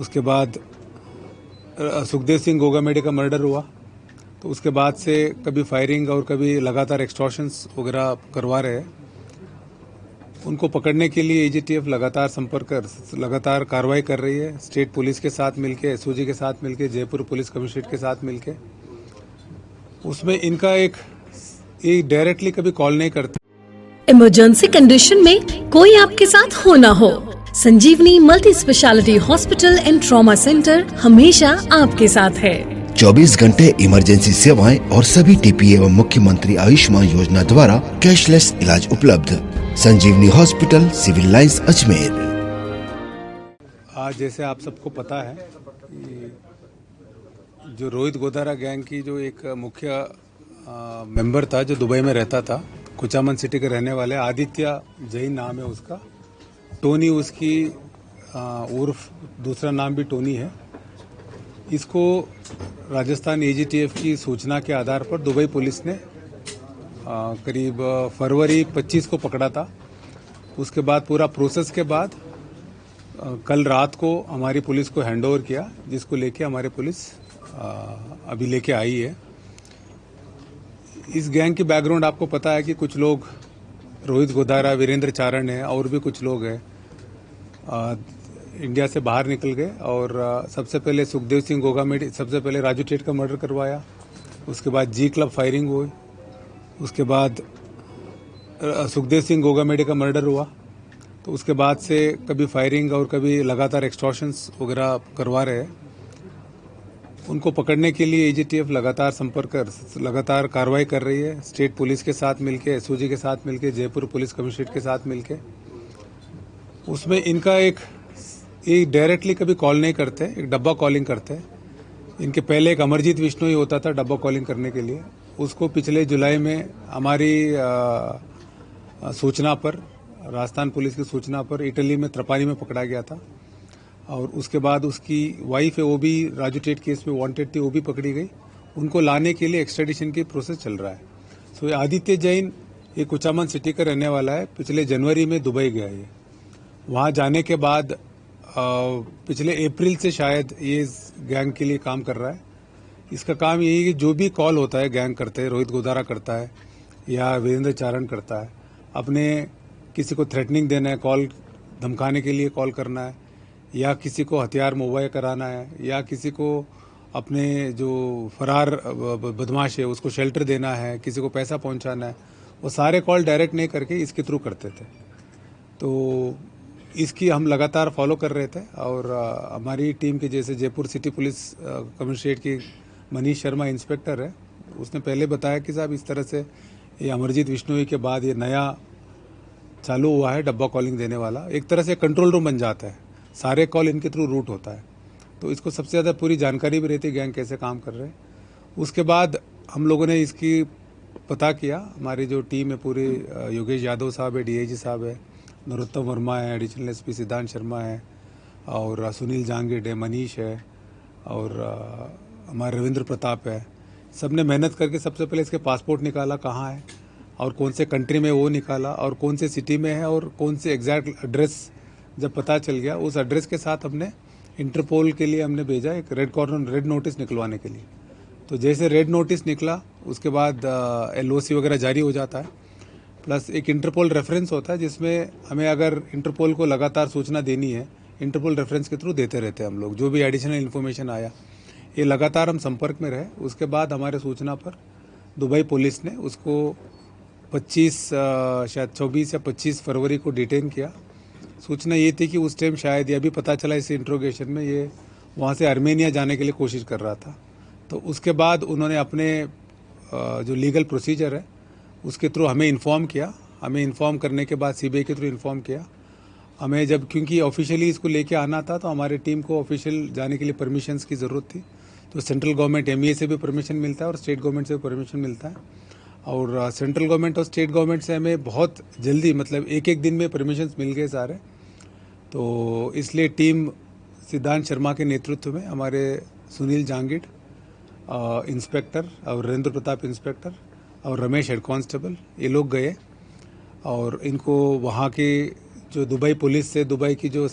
उसके बाद सुखदेव सिंह गोगामेडी का मर्डर हुआ, तो उसके बाद से कभी फायरिंग और कभी लगातार एक्सटॉर्शंस वगैरह करवा रहे हैं। उनको पकड़ने के लिए एजीटीएफ लगातार कार्रवाई कर रही है, स्टेट पुलिस के साथ मिलके, एसओजी के साथ मिलके, जयपुर पुलिस कमिश्नरेट के साथ मिलके। उसमें इनका एक डायरेक्टली कभी कॉल नहीं करते। इमरजेंसी कंडीशन में कोई आपके साथ हो ना हो, Sanjeevani multi speciality hospital and trauma centre हमेशा आपके साथ है। 24 घंटे इमरजेंसी सेवाएं और सभी टीपी एवं मुख्यमंत्री आयुष्मान योजना द्वारा कैशलेस इलाज उपलब्ध। संजीवनी हॉस्पिटल, सिविल लाइंस, अजमेर। आज जैसे आप सबको पता है कि जो रोहित गोधारा गैंग की जो एक मुख्य मेंबर था, जो दुबई में रहता था, कुचामन सिटी के रहने वाले, आदित्य जैन नाम है उसका, टोनी उसकी उर्फ दूसरा नाम भी टोनी है। इसको राजस्थान एजीटीएफ की सूचना के आधार पर दुबई पुलिस ने करीब फरवरी 25 को पकड़ा था। उसके बाद पूरा प्रोसेस के बाद कल रात को हमारी पुलिस को हैंडओवर किया, जिसको लेके हमारी पुलिस अभी लेके आई है। इस गैंग की बैकग्राउंड आपको पता है कि कुछ लोग रोहित गोधारा, वीरेंद्र चारण है और भी कुछ लोग हैं, इंडिया से बाहर निकल गए। और सबसे पहले सुखदेव सिंह गोगामेडी, सबसे पहले राजू टेट का मर्डर करवाया। उसके बाद जी क्लब फायरिंग हुई। उसके बाद सुखदेव सिंह गोगामेडी का मर्डर हुआ, तो उसके बाद से कभी फायरिंग और कभी लगातार एक्सटॉर्शंस वगैरह करवा रहे हैं। उनको पकड़ने के लिए एजीटीएफ लगातार कार्रवाई कर रही है, स्टेट पुलिस के साथ मिलके, एसओजी के साथ मिलके, जयपुर पुलिस कमिश्नरेट के साथ मिलके। उसमें इनका एक डायरेक्टली कभी कॉल नहीं करते, एक डब्बा कॉलिंग करते हैं। इनके पहले एक अमरजीत विश्नोई होता था डब्बा कॉलिंग करने के लिए, उसको पिछले जुलाई में हमारी सूचना पर, राजस्थान पुलिस की सूचना पर इटली में त्रपानी में पकड़ा गया था। और उसके बाद उसकी वाइफ है, वो भी राजू टेट केस में वांटेड थी, वो भी पकड़ी गई। उनको लाने के लिए एक्सट्रेडिशन की प्रोसेस चल रहा है। सो आदित्य जैन ये कुचामन सिटी का रहने वाला है, पिछले जनवरी में दुबई गया है। वहाँ जाने के बाद पिछले अप्रैल से शायद ये गैंग के लिए काम कर रहा है। इसका काम यही है कि जो भी कॉल होता है गैंग करते हैं, रोहित गोधारा करता है या वीरेंद्र चारण करता है, अपने किसी को थ्रेटनिंग देना है, कॉल धमकाने के लिए कॉल करना है, या किसी को हथियार मुहैया कराना है, या किसी को अपने जो फरार बदमाश है उसको शेल्टर देना है, किसी को पैसा पहुंचाना है, वो सारे कॉल डायरेक्ट नहीं करके इसके थ्रू करते थे। तो इसकी हम लगातार फॉलो कर रहे थे। और हमारी टीम के जैसे जयपुर सिटी पुलिस कमिश्नरेट की मनीष शर्मा इंस्पेक्टर है, उसने पहले बताया कि साहब इस तरह से ये अमरजीत विश्नोई के बाद ये नया चालू हुआ है डब्बा कॉलिंग देने वाला। एक तरह से कंट्रोल रूम बन जाता है, सारे कॉल इनके थ्रू रूट होता है, तो इसको सबसे ज़्यादा पूरी जानकारी भी रहती है गैंग कैसे काम कर रहे हैं। उसके बाद हम लोगों ने इसकी पता किया, हमारी जो टीम है पूरी, योगेश यादव साहब है, डीआईजी साहब है, नरोत्तम वर्मा है, एडिशनल एसपी सिद्धांत शर्मा है, और सुनील जांगिड है, मनीष है, और हमारे रविंद्र प्रताप है। सब ने मेहनत करके सबसे पहले इसके पासपोर्ट निकाला, कहाँ है और कौन से कंट्री में वो निकाला, और कौन से सिटी में है, और कौन से एग्जैक्ट एड्रेस जब पता चल गया, उस एड्रेस के साथ हमने इंटरपोल के लिए हमने भेजा एक रेड नोटिस निकलवाने के लिए। तो जैसे रेड नोटिस निकला उसके बाद एलओसी वगैरह जारी हो जाता है, प्लस एक इंटरपोल रेफरेंस होता है जिसमें हमें अगर इंटरपोल को लगातार सूचना देनी है, इंटरपोल रेफरेंस के थ्रू देते रहते हैं हम लोग, जो भी एडिशनल इन्फॉर्मेशन आया ये लगातार हम संपर्क में रहे। उसके बाद हमारे सूचना पर दुबई पुलिस ने उसको 24 या 25 फरवरी को डिटेन किया। सूचना ये थी कि उस टाइम शायद, यह भी पता चला इस इंट्रोगेशन में, ये वहाँ से आर्मेनिया जाने के लिए कोशिश कर रहा था। तो उसके बाद उन्होंने अपने जो लीगल प्रोसीजर है उसके थ्रू हमें इन्फॉर्म किया। हमें इन्फॉर्म करने के बाद सीबीआई के थ्रू इन्फॉर्म किया हमें, जब क्योंकि ऑफिशियली इसको लेके आना था तो हमारे टीम को ऑफिशियल जाने के लिए परमिशंस की ज़रूरत थी। तो सेंट्रल गवर्नमेंट एमईए से भी परमिशन मिलता है और स्टेट गवर्नमेंट से भी परमिशन मिलता है। और सेंट्रल गवर्नमेंट और स्टेट गवर्नमेंट से हमें बहुत जल्दी, मतलब एक दिन में परमिशंस मिल गए सारे। तो इसलिए टीम सिद्धांत शर्मा के नेतृत्व में हमारे सुनील जांगिड इंस्पेक्टर और वीरेंद्र प्रताप इंस्पेक्टर और रमेश हेड कांस्टेबल, ये लोग गए और इनको वहाँ की जो दुबई पुलिस से, दुबई की जो